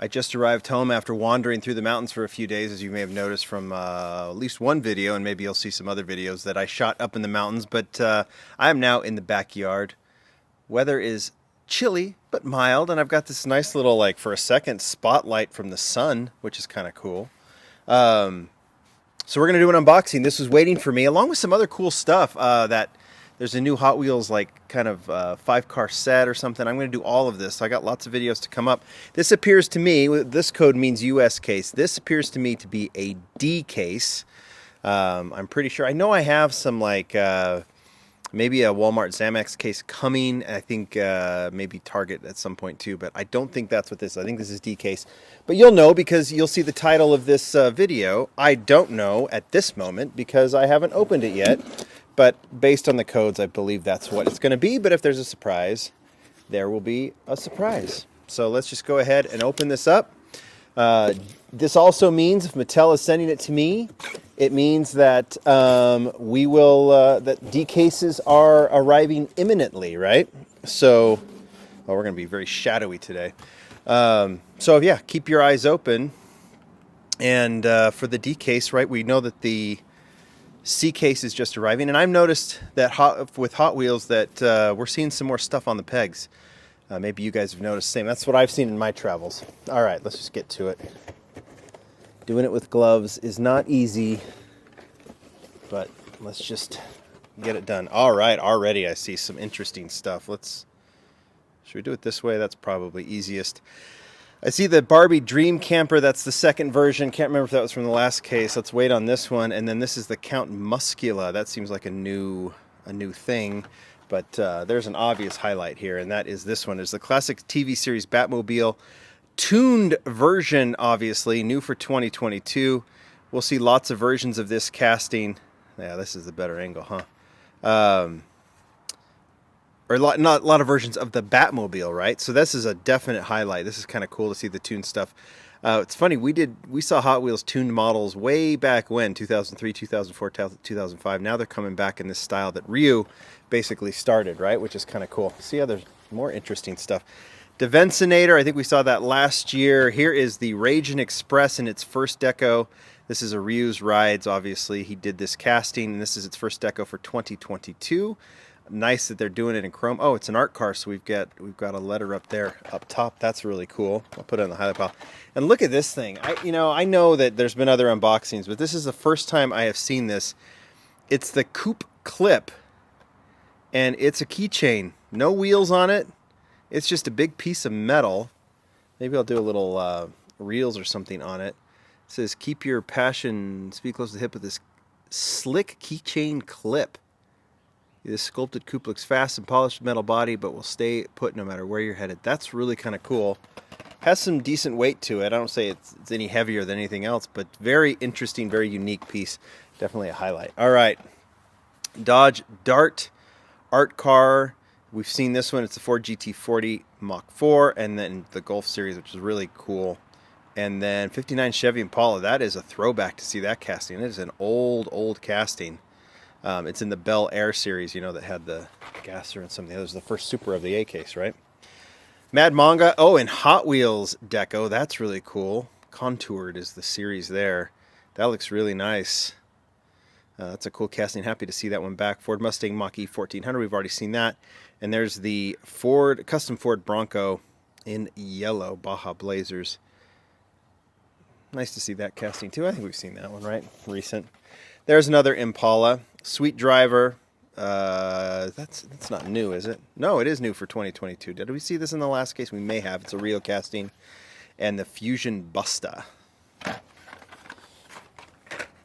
I just arrived home after wandering through the mountains for a few days, as you may have noticed from at least one video, and maybe you'll see some other videos that I shot up in the mountains. But I am now in the backyard. Weather is chilly but mild, and I've got this nice little, like, for a second, spotlight from the sun, which is kind of cool. So we're going to do an unboxing. This was waiting for me, along with some other cool stuff that there's a new Hot Wheels, like, kind of 5-car set or something. I'm going to do all of this. I got lots of videos to come up. This appears to me, this code means US case. This appears to me to be a D case. I'm pretty sure. I know I have some, like, maybe a Walmart Zamex case coming. I think maybe Target at some point too, but I don't think that's what this is. I think this is D case. But you'll know because you'll see the title of this video. I don't know at this moment because I haven't opened it yet. But based on the codes, I believe that's what it's going to be. But if there's a surprise, there will be a surprise. So let's just go ahead and open this up. This also means if Mattel is sending it to me, it means that we will that D cases are arriving imminently, right? So, well, we're going to be very shadowy today. So yeah, keep your eyes open. And for the D case, right, we know that the C case is just arriving, and I've noticed that with Hot Wheels that we're seeing some more stuff on the pegs. Maybe you guys have noticed the same. That's what I've seen in my travels. All right, let's just get to it. Doing it with gloves is not easy, but let's just get it done. All right, already I see some interesting stuff. Should we do it this way? That's probably easiest. I see the Barbie Dream Camper. That's the second version. Can't remember if that was from the last case. Let's wait on this one. And then this is the Count Muscula. That seems like a new thing. But there's an obvious highlight here, and that is this one. It's the classic TV series Batmobile. Tuned version, obviously. New for 2022. We'll see lots of versions of this casting. Yeah, this is the better angle, huh? Or not a lot of versions of the Batmobile, right? So this is a definite highlight. This is kind of cool to see the tuned stuff. It's funny, we saw Hot Wheels tuned models way back when, 2003, 2004, 2005. Now they're coming back in this style that Ryu basically started, right? Which is kind of cool. See how there's more interesting stuff. Devencinator, I think we saw that last year. Here is the Raging Express in its first deco. This is a Ryu's Rides, obviously. He did this casting, and this is its first deco for 2022. Nice that they're doing it in chrome. Oh, it's an art car, so we've got a letter up there, up top. That's really cool. I'll put it on the highlight pile. And look at this thing. I know that there's been other unboxings, but this is the first time I have seen this. It's the Coupe Clip, and it's a keychain. No wheels on it. It's just a big piece of metal. Maybe I'll do a little reels or something on it. It says, "Keep your passion, speak close to the hip with this slick keychain clip. This sculpted coupe looks fast and polished metal body, but will stay put no matter where you're headed." That's really kind of cool. Has some decent weight to it. I don't say it's any heavier than anything else, but very interesting, very unique piece. Definitely a highlight. All right. Dodge Dart art car. We've seen this one. It's the Ford GT40 Mach 4, and then the Golf Series, which is really cool. And then 59 Chevy Impala. That is a throwback to see that casting. It is an old casting. It's in the Bel Air series, that had the gasser and some of the others. The first Super of the A case, right? Mad Manga. Oh, and Hot Wheels deco. That's really cool. Contoured is the series there. That looks really nice. That's a cool casting. Happy to see that one back. Ford Mustang Mach-E 1400. We've already seen that. And there's the custom Ford Bronco in yellow. Baja Blazers. Nice to see that casting too. I think we've seen that one, right? Recent. There's another Impala. Sweet Driver. That's not new, is it? No, it is new for 2022. Did we see this in the last case? We may have. It's a Rio casting. And the Fusion Busta.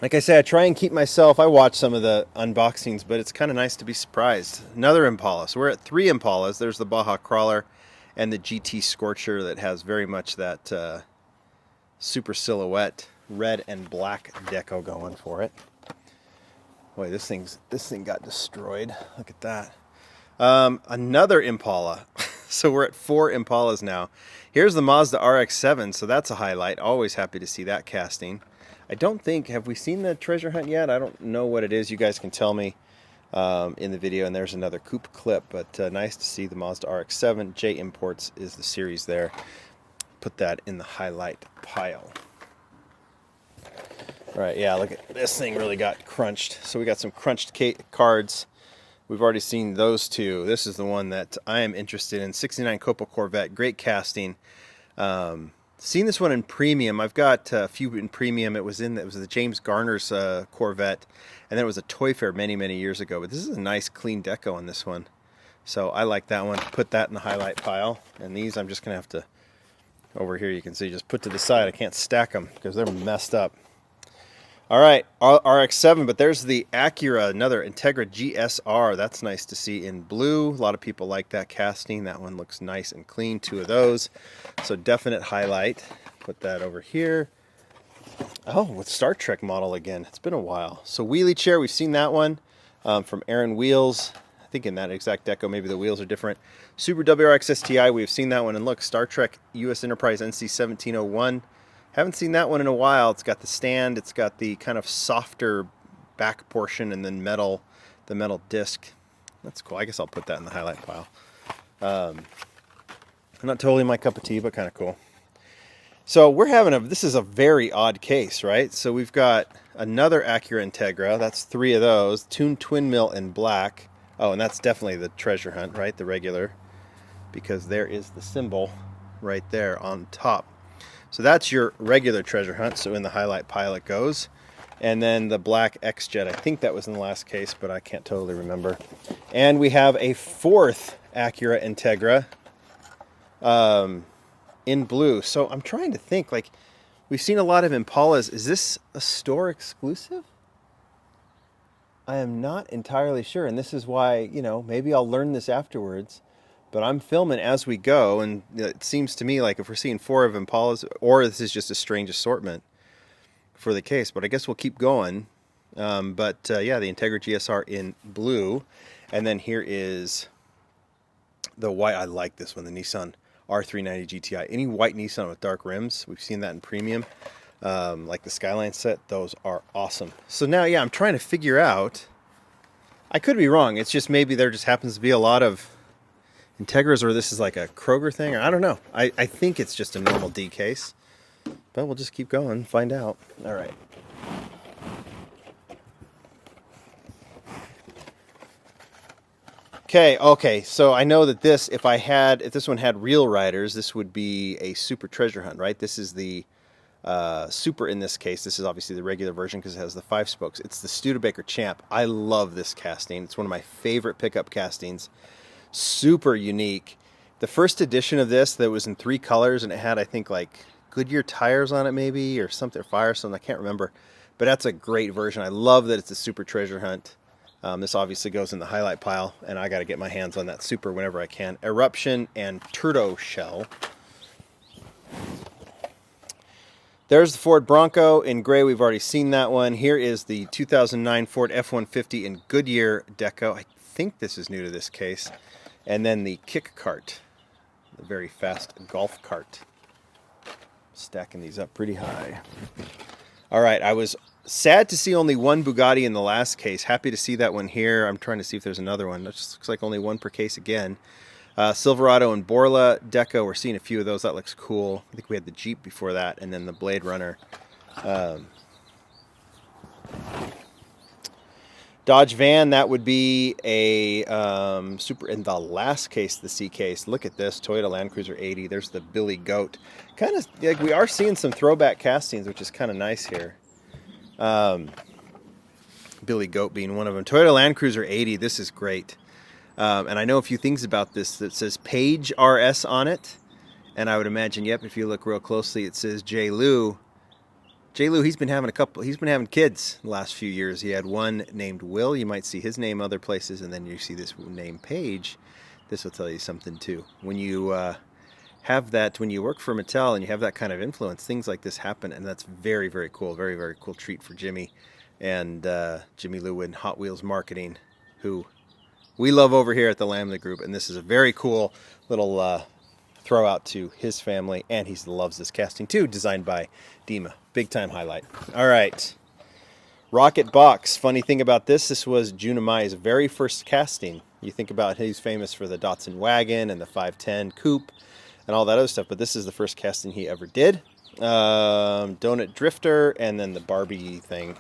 Like I said, I try and keep myself. I watch some of the unboxings, but it's kind of nice to be surprised. Another Impala. So we're at 3 Impalas. There's the Baja Crawler and the GT Scorcher that has very much that super silhouette red and black deco going for it. Boy, this thing got destroyed. Look at that. Another Impala. So we're at 4 Impalas now. Here's the Mazda RX-7, so that's a highlight. Always happy to see that casting. I don't think, have we seen the treasure hunt yet? I don't know what it is. You guys can tell me in the video. And there's another coupe clip, but nice to see the Mazda RX-7. J Imports is the series there. put that in the highlight pile. All right, yeah, look at this thing really got crunched. So we got some crunched cards. We've already seen those two. This is the one that I am interested in. 69 Copel Corvette, great casting. Seen this one in premium. I've got a few in premium. It was the James Garner's Corvette, and then it was a Toy Fair many, many years ago. But this is a nice clean deco on this one. So I like that one. Put that in the highlight pile. And these I'm just going to have to, over here you can see, just put to the side. I can't stack them because they're messed up. All right, RX-7, but there's the Acura, another Integra GSR. That's nice to see in blue. A lot of people like that casting. That one looks nice and clean, two of those. So definite highlight. Put that over here. Oh, with Star Trek model again. It's been a while. So wheelie chair, we've seen that one from Aaron Wheels. I think in that exact deco, maybe the wheels are different. Super WRX STI, we've seen that one. And look, Star Trek US Enterprise NC-1701. Haven't seen that one in a while. It's got the stand. It's got the kind of softer back portion and then the metal disc. That's cool. I guess I'll put that in the highlight pile. Not totally my cup of tea, but kind of cool. So this is a very odd case, right? So we've got another Acura Integra. That's three of those. Tuned twin mill in black. Oh, and that's definitely the treasure hunt, right? The regular. Because there is the symbol right there on top. So that's your regular treasure hunt. So in the highlight pile it goes. And then the black X-Jet. I think that was in the last case, but I can't totally remember. And we have a fourth Acura Integra in blue. So I'm trying to think, like, we've seen a lot of Impalas. Is this a store exclusive? I am not entirely sure. And this is why, maybe I'll learn this afterwards. But I'm filming as we go, and it seems to me like if we're seeing four of Impalas, or this is just a strange assortment for the case, but I guess we'll keep going. Yeah, the Integra GSR in blue. And then here is the white. I like this one, the Nissan R390 GTI. Any white Nissan with dark rims, we've seen that in premium. Like the Skyline set, those are awesome. So now, yeah, I'm trying to figure out. I could be wrong. It's just maybe there just happens to be a lot of Integras, or this is like a Kroger thing, or I don't know. I think it's just a normal D case, but we'll just keep going and find out. All right. Okay, so I know that if this one had real riders, this would be a Super Treasure Hunt, right? This is the Super in this case. This is obviously the regular version because it has the 5 spokes. It's the Studebaker Champ. I love this casting. It's one of my favorite pickup castings. Super unique. The first edition of this that was in 3 colors, and it had, I think, like Goodyear tires on it maybe, or something, or Firestone, I can't remember. But that's a great version. I love that it's a Super Treasure Hunt. This obviously goes in the highlight pile, and I got to get my hands on that Super whenever I can. Eruption and Turbo Shell. There's the Ford Bronco in gray. We've already seen that one. Here is the 2009 Ford F-150 in Goodyear deco. I think this is new to this case. And then the kick cart, the very fast golf cart. Stacking these up pretty high. All right, I was sad to see only one Bugatti in the last case. Happy to see that one here. I'm trying to see if there's another one. That just looks like only one per case again. Silverado and Borla deco. We're seeing a few of those. That looks cool. I think we had the Jeep before that, and then the Blade Runner. Dodge van, that would be a Super. In the last case, the C case, look at this, Toyota Land Cruiser 80. There's the Billy Goat. Kind of, like, we are seeing some throwback castings, which is kind of nice here. Billy Goat being one of them. Toyota Land Cruiser 80, this is great. And I know a few things about this that says Page RS on it. And I would imagine, yep, if you look real closely, it says J. Lou. J. Lou, he's been having kids the last few years. He had one named Will. You might see his name other places, and then you see this name Page. This will tell you something too. When you when you work for Mattel and you have that kind of influence, things like this happen, and that's very, very cool. Very, very cool treat for Jimmy and Jimmy Lou in Hot Wheels Marketing, who we love over here at the Lamley Group. And this is a very cool little throw out to his family, and he loves this casting too, designed by Dima. Big time highlight. All right. Rocket Box. Funny thing about this was Junimai's very first casting. You think about he's famous for the Datsun wagon and the 510 coupe. and all that other stuff. But this is the first casting he ever did. Donut Drifter, and then the Barbie thing.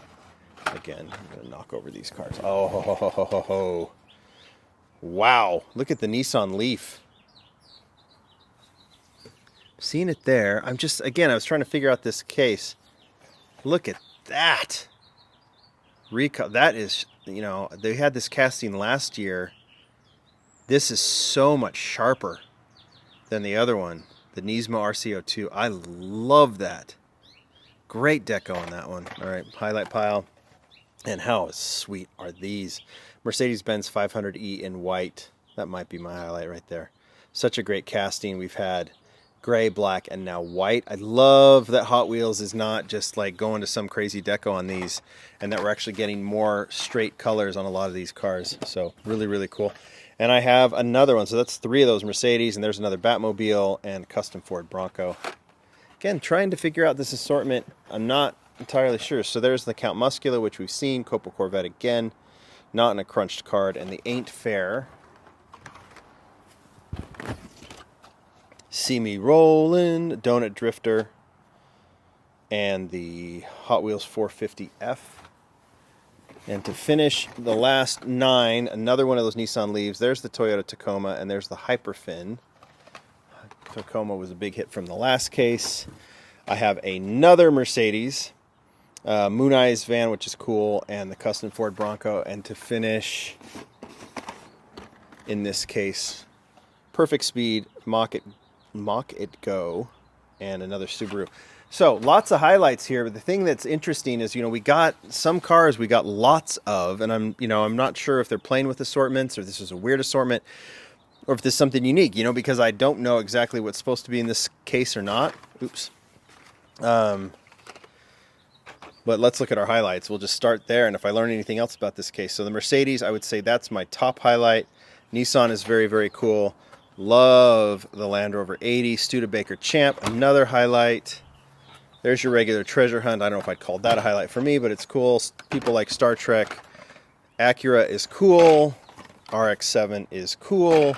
Again, I'm going to knock over these cars. Oh, ho, ho, ho, ho, ho, ho. Wow. Look at the Nissan Leaf. Seeing it there. I was trying to figure out this case. Look at that. That is, they had this casting last year. This is so much sharper than the other one, the Nismo RCO2. I love that. Great deco on that one. All right, highlight pile. And how sweet are these? Mercedes-Benz 500E in white. That might be my highlight right there. Such a great casting. We've had gray, black, and now white. I love that Hot Wheels is not just like going to some crazy deco on these, and that we're actually getting more straight colors on a lot of these cars. So really, really cool. And I have another one. So that's 3 of those Mercedes, and there's another Batmobile and custom Ford Bronco. Again, trying to figure out this assortment. I'm not entirely sure. So there's the Count Muscula, which we've seen. Copa Corvette again. Not in a crunched card. And the Ain't Fair. See Me Rollin', Donut Drifter, and the Hot Wheels 450F. And to finish the last 9, another one of those Nissan Leaves. There's the Toyota Tacoma, and there's the Hyperfin. Tacoma was a big hit from the last case. I have another Mercedes, Moon Eyes van, which is cool, and the custom Ford Bronco. And to finish, in this case, Perfect Speed, Mach It Go, and another Subaru. So lots of highlights here. But the thing that's interesting is, we got some cars we got lots of, and I'm not sure if they're playing with assortments or this is a weird assortment, or if this is something unique. Because I don't know exactly what's supposed to be in this case or not. Oops. But let's look at our highlights. We'll just start there, and if I learn anything else about this case. So the Mercedes, I would say that's my top highlight. Nissan is very, very cool. Love the Land Rover 80. Studebaker Champ, another highlight. There's your regular treasure hunt. I don't know if I'd call that a highlight for me, but it's cool. People like Star Trek. Acura is cool. RX-7 is cool.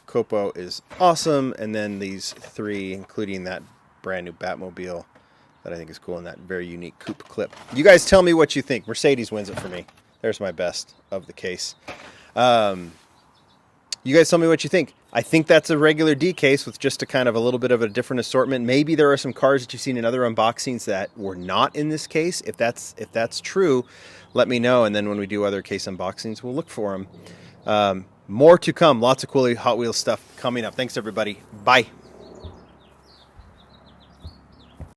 Copo is awesome. And then these 3, including that brand new Batmobile that I think is cool, and that very unique coupe clip. You guys tell me what you think. Mercedes wins it for me. There's my best of the case. You guys tell me what you think. I think that's a regular D case with just a kind of a little bit of a different assortment. Maybe there are some cars that you've seen in other unboxings that were not in this case. If that's true, let me know. And then when we do other case unboxings, we'll look for them. More to come. Lots of cool Hot Wheels stuff coming up. Thanks, everybody. Bye.